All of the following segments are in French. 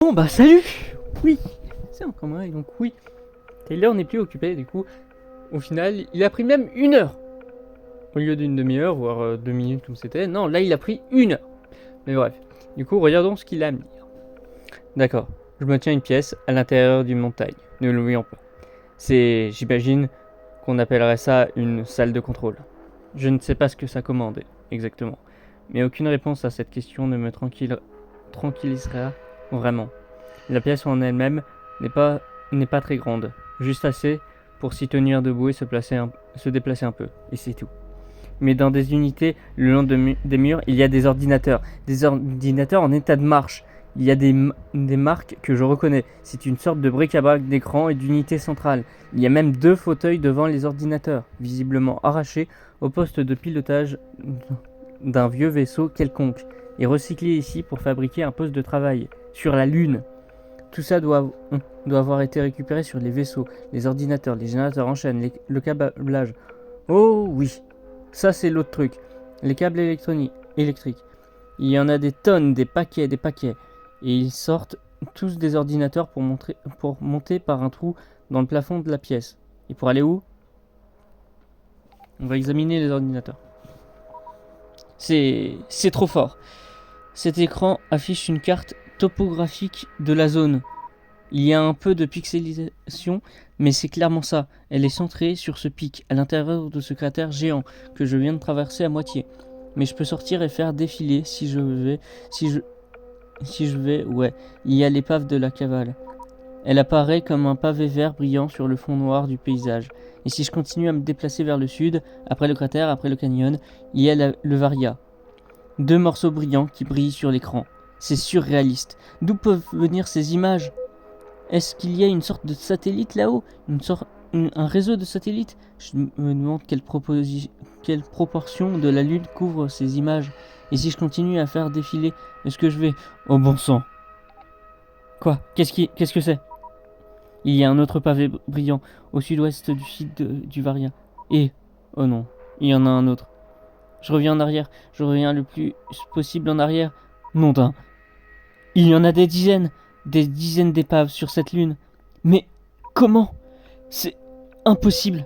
Bon bah salut. Oui, c'est encore moi, et donc oui. Taylor n'est plus occupé, du coup, au final, il a pris même 1 heure. Au lieu d'une demi-heure, voire 2 minutes comme c'était. Non, là il a pris 1 heure. Mais bref, du coup, regardons ce qu'il a à me dire. D'accord, je me tiens une pièce à l'intérieur d'une montagne, ne l'oublions pas. C'est, j'imagine, qu'on appellerait ça une salle de contrôle. Je ne sais pas ce que ça commande exactement, mais aucune réponse à cette question ne me tranquillisera vraiment. La pièce en elle-même n'est pas très grande, juste assez pour s'y tenir debout et se déplacer un peu, et c'est tout. Mais dans des unités le long des murs, il y a des ordinateurs en état de marche. Il y a des marques que je reconnais. C'est une sorte de bric-à-brac d'écran et d'unité centrale. Il y a même 2 fauteuils devant les ordinateurs, visiblement arrachés au poste de pilotage d'un vieux vaisseau quelconque, et recyclés ici pour fabriquer un poste de travail, sur la Lune. Tout ça doit avoir été récupéré sur les vaisseaux, les ordinateurs, les générateurs en chaîne, le câblage. Oh oui, ça c'est l'autre truc, les câbles électriques. Il y en a des tonnes, des paquets. Et ils sortent tous des ordinateurs pour monter par un trou dans le plafond de la pièce. Et pour aller où? On va examiner les ordinateurs. C'est trop fort. Cet écran affiche une carte topographique de la zone. Il y a un peu de pixelisation, mais c'est clairement ça. Elle est centrée sur ce pic, à l'intérieur de ce cratère géant que je viens de traverser à moitié. Mais je peux sortir et faire défiler si je vais, ouais. Il y a l'épave de la cavale. Elle apparaît comme un pavé vert brillant sur le fond noir du paysage. Et si je continue à me déplacer vers le sud, après le cratère, après le canyon, il y a le Varia. 2 morceaux brillants qui brillent sur l'écran. C'est surréaliste. D'où peuvent venir ces images? Est-ce qu'il y a une sorte de satellite là-haut? Un réseau de satellites? Je me demande quelle proportion de la Lune couvre ces images. Et si je continue à faire défiler, est-ce que je vais... Oh bon sang! Quoi? Qu'est-ce que c'est? Il y a un autre pavé brillant au sud-ouest du site du Varia. Et... Oh non, il y en a un autre. Je reviens en arrière. Je reviens le plus possible en arrière. Non d'un. Il y en a des dizaines d'épaves sur cette lune. Mais comment? C'est impossible.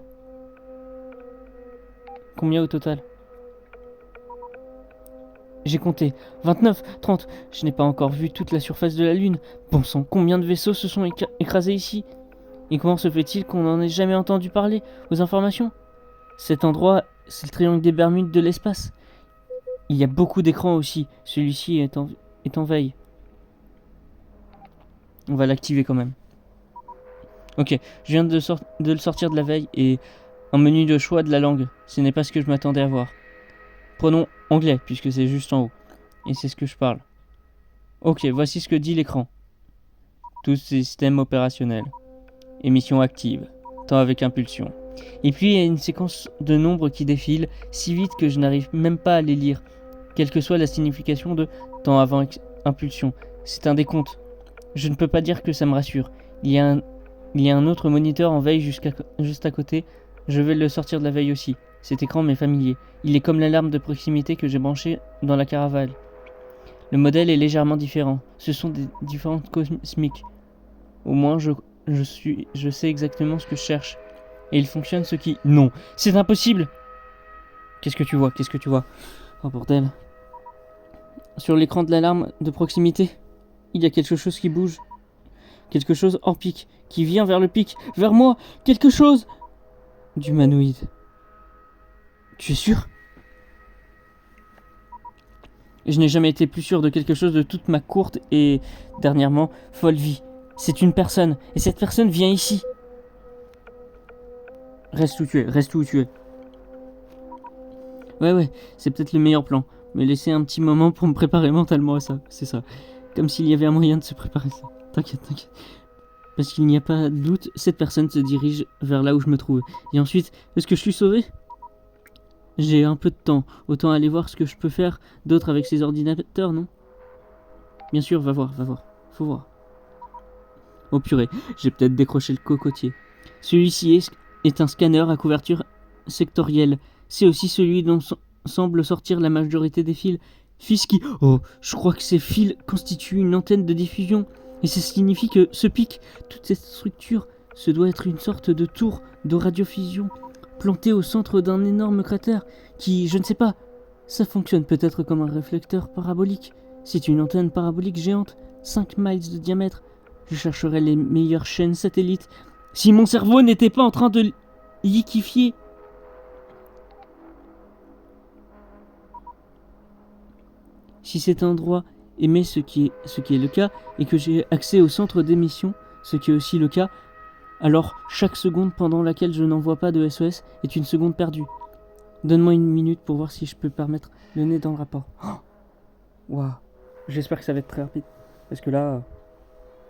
Combien au total? J'ai compté. 29, 30. Je n'ai pas encore vu toute la surface de la lune. Bon sang, combien de vaisseaux se sont écrasés ici? Et comment se fait-il qu'on n'en ait jamais entendu parler aux informations? Cet endroit, c'est le triangle des Bermudes de l'espace. Il y a beaucoup d'écrans aussi. Celui-ci est en veille. On va l'activer quand même. Ok, je viens de le sortir de la veille et un menu de choix de la langue. Ce n'est pas ce que je m'attendais à voir. Prenons anglais, puisque c'est juste en haut. Et c'est ce que je parle. Ok, voici ce que dit l'écran. Tout système opérationnel. Émission active. Temps avec impulsion. Et puis il y a une séquence de nombres qui défilent si vite que je n'arrive même pas à les lire. Quelle que soit la signification de temps avant impulsion. C'est un décompte. Je ne peux pas dire que ça me rassure. Il y a un autre moniteur en veille juste à côté. Je vais le sortir de la veille aussi. Cet écran m'est familier. Il est comme l'alarme de proximité que j'ai branchée dans la caravane. Le modèle est légèrement différent. Ce sont des différences cosmiques. Au moins, je sais exactement ce que je cherche. Et il fonctionne ce qui... Non, c'est impossible! Qu'est-ce que tu vois? Oh bordel. Sur l'écran de l'alarme de proximité, il y a quelque chose qui bouge. Quelque chose hors pic, qui vient vers le pic, vers moi. Quelque chose d'humanoïde. Tu es sûr? Je n'ai jamais été plus sûr de quelque chose de toute ma courte et, dernièrement, folle vie. C'est une personne, et cette personne vient ici. Reste où tu es. Ouais, c'est peut-être le meilleur plan. Me laisser un petit moment pour me préparer mentalement à ça, c'est ça. Comme s'il y avait un moyen de se préparer ça. T'inquiète. Parce qu'il n'y a pas de doute, cette personne se dirige vers là où je me trouve. Et ensuite, est-ce que je suis sauvé? J'ai un peu de temps, autant aller voir ce que je peux faire d'autre avec ces ordinateurs, non? Bien sûr, va voir, faut voir. Oh purée, j'ai peut-être décroché le cocotier. Celui-ci est un scanner à couverture sectorielle. C'est aussi celui dont semble sortir la majorité des fils. Fils qui... Oh, je crois que ces fils constituent une antenne de diffusion. Et ça signifie que ce pic, toute cette structure, ce doit être une sorte de tour de radiofusion plantée au centre d'un énorme cratère qui, je ne sais pas, ça fonctionne peut-être comme un réflecteur parabolique. C'est une antenne parabolique géante, 5 miles de diamètre. Je chercherai les meilleures chaînes satellites. Si mon cerveau n'était pas en train de liquéfier. Si cet endroit émet ce qui est le cas, et que j'ai accès au centre d'émission, ce qui est aussi le cas, alors chaque seconde pendant laquelle je n'envoie pas de SOS est une seconde perdue. Donne-moi une minute pour voir si je peux permettre le nez dans le rapport. Waouh. J'espère que ça va être très rapide. Parce que là,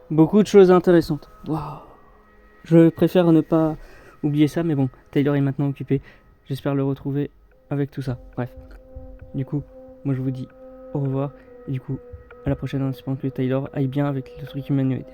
beaucoup de choses intéressantes. Waouh. Je préfère ne pas oublier ça, mais bon, Taylor est maintenant occupé. J'espère le retrouver avec tout ça. Bref. Du coup, moi je vous dis au revoir. Et du coup, à la prochaine en espérant que Taylor aille bien avec le truc humanoïde.